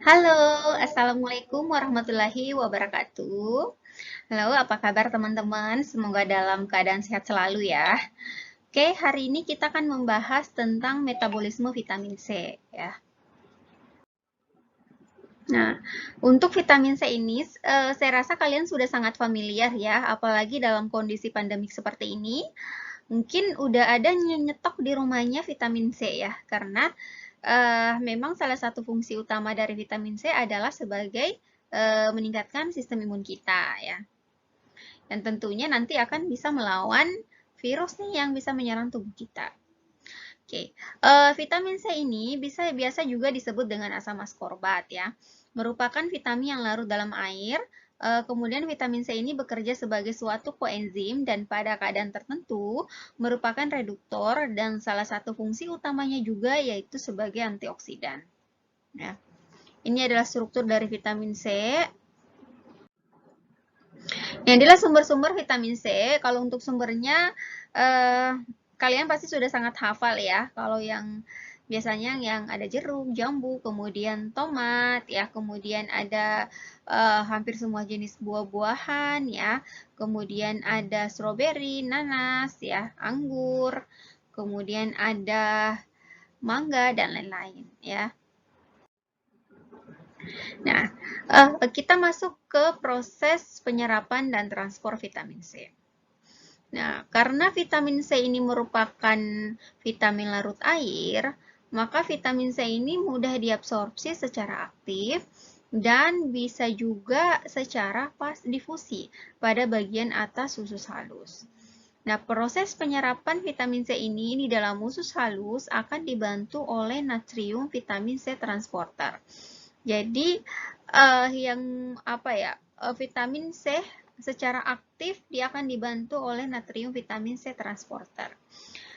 Halo, Assalamualaikum warahmatullahi wabarakatuh. Halo, apa kabar teman-teman? Semoga dalam keadaan sehat selalu ya. Oke, hari ini kita akan membahas tentang metabolisme vitamin C ya. Nah, untuk vitamin C ini, saya rasa kalian sudah sangat familiar ya, apalagi dalam kondisi pandemik seperti ini. Mungkin udah ada nyetok di rumahnya vitamin C ya, karena memang salah satu fungsi utama dari vitamin C adalah sebagai meningkatkan sistem imun kita ya. Dan tentunya nanti akan bisa melawan virus nih yang bisa menyerang tubuh kita. Oke, vitamin C ini biasa juga disebut dengan asam askorbat ya. Merupakan vitamin yang larut dalam air. Kemudian vitamin C ini bekerja sebagai suatu koenzim dan pada keadaan tertentu merupakan reduktor dan salah satu fungsi utamanya juga yaitu sebagai antioksidan. Ya. Ini adalah struktur dari vitamin C. Yang adalah sumber-sumber vitamin C. Kalau untuk sumbernya, kalian pasti sudah sangat hafal ya. Kalau yang biasanya yang ada jeruk, jambu, kemudian tomat, ya, kemudian ada hampir semua jenis buah-buahan, ya, kemudian ada stroberi, nanas, ya, anggur, kemudian ada mangga dan lain-lain, ya. Nah, kita masuk ke proses penyerapan dan transport vitamin C. Nah, karena vitamin C ini merupakan vitamin larut air, maka vitamin C ini mudah diabsorpsi secara aktif dan bisa juga secara pas difusi pada bagian atas usus halus. Nah, proses penyerapan vitamin C ini di dalam usus halus akan dibantu oleh natrium vitamin C transporter. Jadi yang apa ya, vitamin C secara aktif dia akan dibantu oleh natrium vitamin C transporter.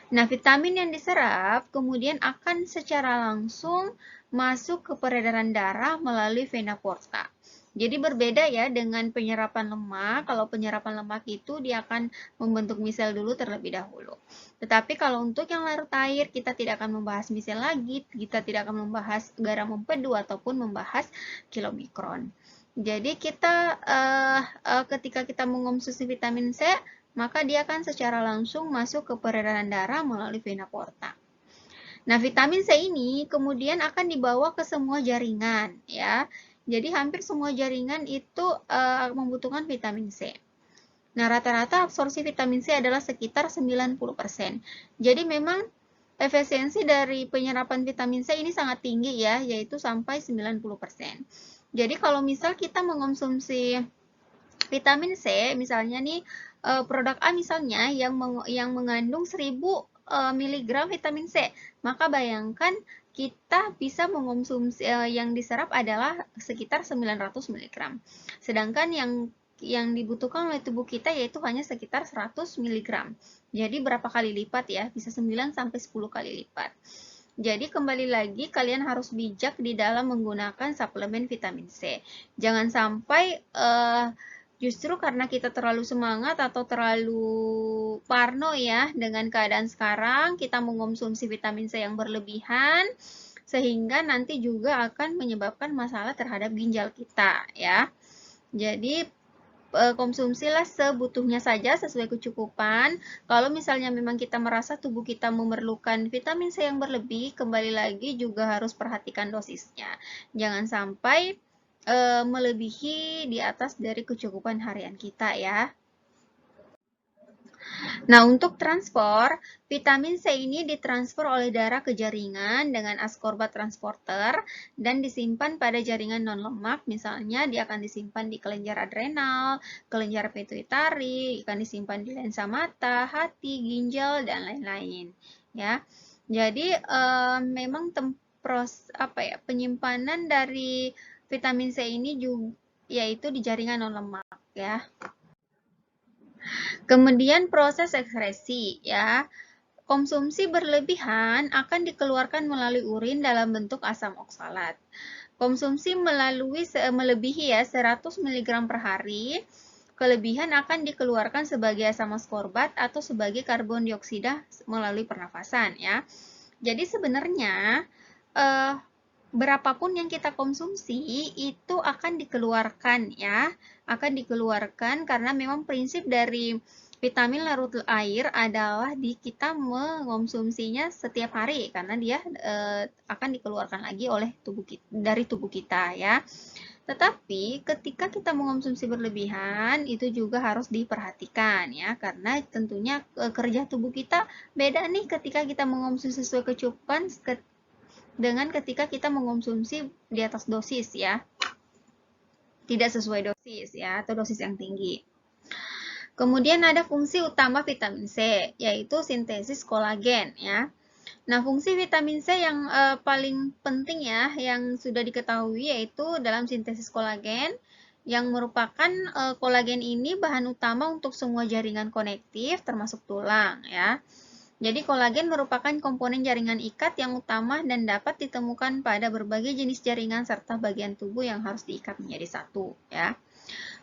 Nah, vitamin yang diserap kemudian akan secara langsung masuk ke peredaran darah melalui vena porta. Jadi berbeda ya dengan penyerapan lemak. Kalau penyerapan lemak itu dia akan membentuk misel dulu terlebih dahulu. Tetapi kalau untuk yang larut air, kita tidak akan membahas misel lagi, kita tidak akan membahas garam empedu ataupun membahas kilomikron. Jadi kita ketika kita mengonsumsi vitamin C, maka dia akan secara langsung masuk ke peredaran darah melalui vena porta. Nah, vitamin C ini kemudian akan dibawa ke semua jaringan ya. Jadi hampir semua jaringan itu membutuhkan vitamin C. Nah, rata-rata absorpsi vitamin C adalah sekitar 90%. Jadi memang efisiensi dari penyerapan vitamin C ini sangat tinggi ya, yaitu sampai 90%. Jadi kalau misal kita mengonsumsi vitamin C, misalnya nih produk A misalnya yang mengandung 1000 mg vitamin C, maka bayangkan kita bisa mengonsumsi yang diserap adalah sekitar 900 mg. Sedangkan yang dibutuhkan oleh tubuh kita yaitu hanya sekitar 100 mg. Jadi berapa kali lipat ya? Bisa 9 sampai 10 kali lipat. Jadi kembali lagi kalian harus bijak di dalam menggunakan suplemen vitamin C. Jangan sampai justru karena kita terlalu semangat atau terlalu parno ya dengan keadaan sekarang, kita mengonsumsi vitamin C yang berlebihan, sehingga nanti juga akan menyebabkan masalah terhadap ginjal kita ya. Jadi konsumsilah sebutuhnya saja sesuai kecukupan. Kalau misalnya memang kita merasa tubuh kita memerlukan vitamin C yang berlebih, kembali lagi juga harus perhatikan dosisnya. Jangan sampai melebihi di atas dari kecukupan harian kita ya. Nah, untuk transport, vitamin C ini ditransfer oleh darah ke jaringan dengan askorbat transporter dan disimpan pada jaringan non-lemak. Misalnya, dia akan disimpan di kelenjar adrenal, kelenjar pituitari, akan disimpan di lensa mata, hati, ginjal, dan lain-lain. Ya, jadi memang penyimpanan dari vitamin C ini juga yaitu di jaringan non-lemak ya. Kemudian proses ekskresi ya. Konsumsi berlebihan akan dikeluarkan melalui urin dalam bentuk asam oksalat. Konsumsi melebihi ya 100 mg per hari, kelebihan akan dikeluarkan sebagai asam askorbat atau sebagai karbon dioksida melalui pernafasan ya. Jadi sebenarnya berapapun yang kita konsumsi itu akan dikeluarkan ya, akan dikeluarkan karena memang prinsip dari vitamin larut air adalah kita mengonsumsinya setiap hari karena dia akan dikeluarkan lagi oleh dari tubuh kita ya. Tetapi ketika kita mengonsumsi berlebihan itu juga harus diperhatikan ya karena tentunya kerja tubuh kita beda nih ketika kita mengonsumsi sesuai kecukupan dengan ketika kita mengonsumsi di atas dosis ya. Tidak sesuai dosis ya atau dosis yang tinggi. Kemudian ada fungsi utama vitamin C yaitu sintesis kolagen ya. Nah, fungsi vitamin C yang paling penting ya yang sudah diketahui yaitu dalam sintesis kolagen yang merupakan kolagen ini bahan utama untuk semua jaringan konektif termasuk tulang ya. Jadi kolagen merupakan komponen jaringan ikat yang utama dan dapat ditemukan pada berbagai jenis jaringan serta bagian tubuh yang harus diikat menjadi satu ya.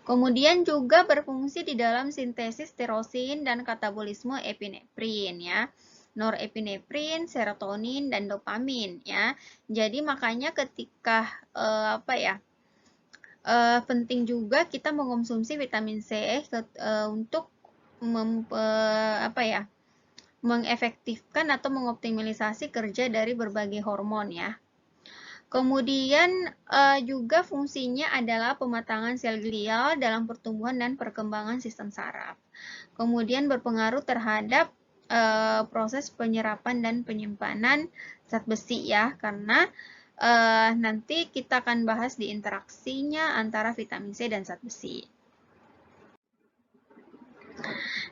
Kemudian juga berfungsi di dalam sintesis tirosin dan katabolisme epinefrin ya. Norepinefrin, serotonin dan dopamin ya. Jadi makanya ketika penting juga kita mengonsumsi vitamin C untuk mengefektifkan atau mengoptimalisasi kerja dari berbagai hormon ya. Kemudian juga fungsinya adalah pematangan sel glial dalam pertumbuhan dan perkembangan sistem saraf. Kemudian berpengaruh terhadap proses penyerapan dan penyimpanan zat besi ya, karena nanti kita akan bahas di interaksinya antara vitamin C dan zat besi.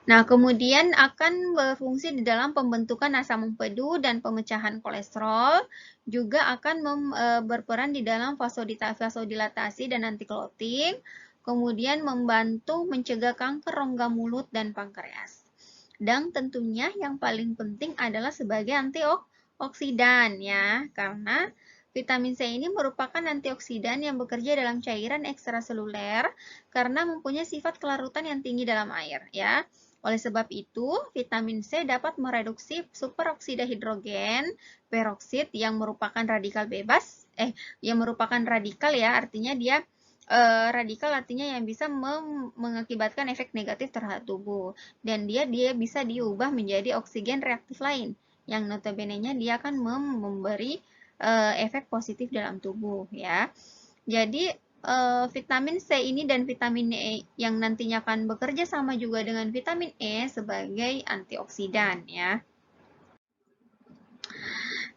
Nah, kemudian akan berfungsi di dalam pembentukan asam empedu dan pemecahan kolesterol, juga akan berperan di dalam vasodilatasi dan anti-clotting, kemudian membantu mencegah kanker rongga mulut dan pankreas. Dan tentunya yang paling penting adalah sebagai antioksidan ya, karena vitamin C ini merupakan antioksidan yang bekerja dalam cairan ekstraseluler karena mempunyai sifat kelarutan yang tinggi dalam air ya. Oleh sebab itu, vitamin C dapat mereduksi superoksida hidrogen peroksid yang merupakan radikal bebas, yang merupakan radikal ya, artinya dia radikal artinya yang bisa mengakibatkan efek negatif terhadap tubuh. Dan dia bisa diubah menjadi oksigen reaktif lain, yang notabene-nya dia akan memberi efek positif dalam tubuh ya. Jadi vitamin C ini dan vitamin E yang nantinya akan bekerja sama juga dengan vitamin E sebagai antioksidan ya.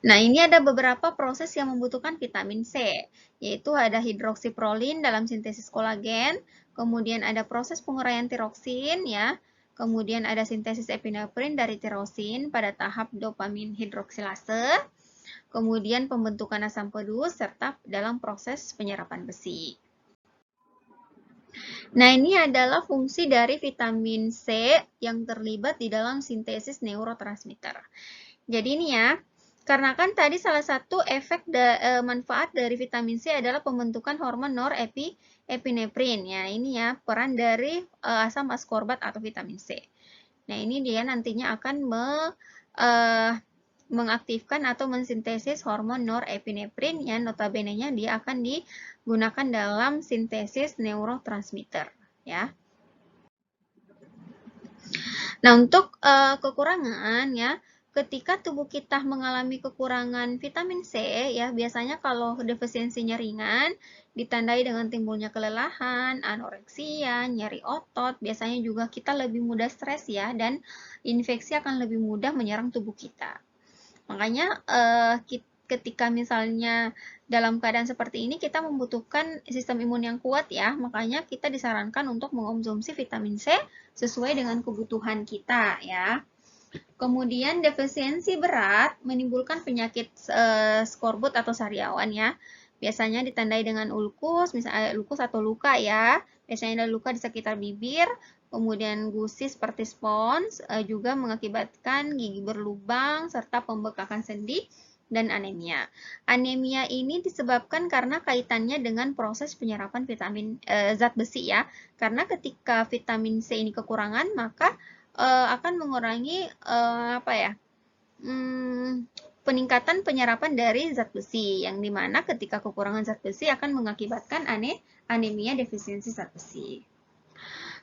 Nah, ini ada beberapa proses yang membutuhkan vitamin C, yaitu ada hidroksiprolin dalam sintesis kolagen, kemudian ada proses penguraian tiroksin ya, kemudian ada sintesis epinefrin dari tirosin pada tahap dopamin hidroksilase, kemudian pembentukan asam pedu, serta dalam proses penyerapan besi. Nah, ini adalah fungsi dari vitamin C yang terlibat di dalam sintesis neurotransmitter. Jadi ini ya, karena kan tadi salah satu efek manfaat dari vitamin C adalah pembentukan hormon norepinefrin ya. Ini ya, peran dari asam askorbat atau vitamin C. Nah, ini dia nantinya akan mengaktifkan atau mensintesis hormon norepinefrin yang notabene-nya dia akan digunakan dalam sintesis neurotransmitter ya. Nah, untuk kekurangan ya, ketika tubuh kita mengalami kekurangan vitamin C ya, biasanya kalau defisiensinya ringan ditandai dengan timbulnya kelelahan, anoreksia, nyeri otot, biasanya juga kita lebih mudah stres ya, dan infeksi akan lebih mudah menyerang tubuh kita. Makanya ketika misalnya dalam keadaan seperti ini kita membutuhkan sistem imun yang kuat ya, makanya kita disarankan untuk mengonsumsi vitamin C sesuai dengan kebutuhan kita ya. Kemudian defisiensi berat menimbulkan penyakit skorbut atau sariawan ya. Biasanya ditandai dengan ulkus, misalnya ulkus atau luka ya. Biasanya ada luka di sekitar bibir, kemudian gusi seperti spons, juga mengakibatkan gigi berlubang, serta pembekakan sendi, dan anemia. Anemia ini disebabkan karena kaitannya dengan proses penyerapan vitamin zat besi ya. Karena ketika vitamin C ini kekurangan, maka akan mengurangi peningkatan penyerapan dari zat besi, yang dimana ketika kekurangan zat besi akan mengakibatkan anemia defisiensi zat besi.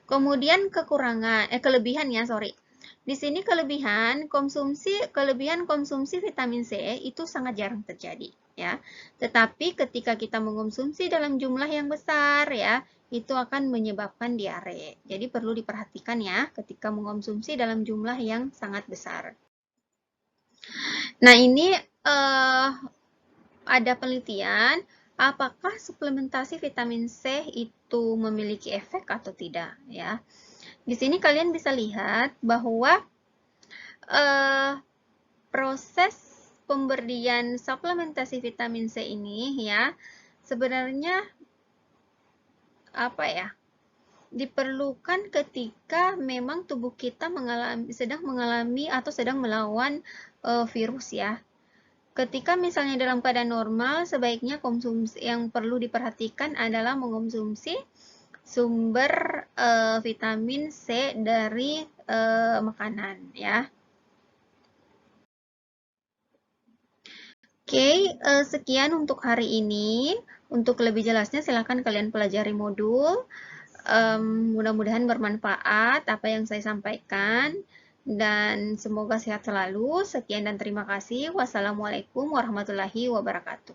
Kemudian kelebihan ya, sorry. Di sini kelebihan konsumsi vitamin C itu sangat jarang terjadi ya. Tetapi ketika kita mengonsumsi dalam jumlah yang besar ya, itu akan menyebabkan diare. Jadi perlu diperhatikan ya ketika mengonsumsi dalam jumlah yang sangat besar. Nah, ini ada penelitian apakah suplementasi vitamin C itu memiliki efek atau tidak ya. Di sini kalian bisa lihat bahwa proses pemberian suplementasi vitamin C ini ya sebenarnya diperlukan ketika memang tubuh kita sedang mengalami atau sedang melawan virus ya. Ketika misalnya dalam keadaan normal, sebaiknya konsumsi yang perlu diperhatikan adalah mengonsumsi sumber vitamin C dari makanan ya. Oke, sekian untuk hari ini. Untuk lebih jelasnya silahkan kalian pelajari modul. Mudah-mudahan bermanfaat apa yang saya sampaikan. Dan semoga sehat selalu. Sekian dan terima kasih. Wassalamualaikum warahmatullahi wabarakatuh.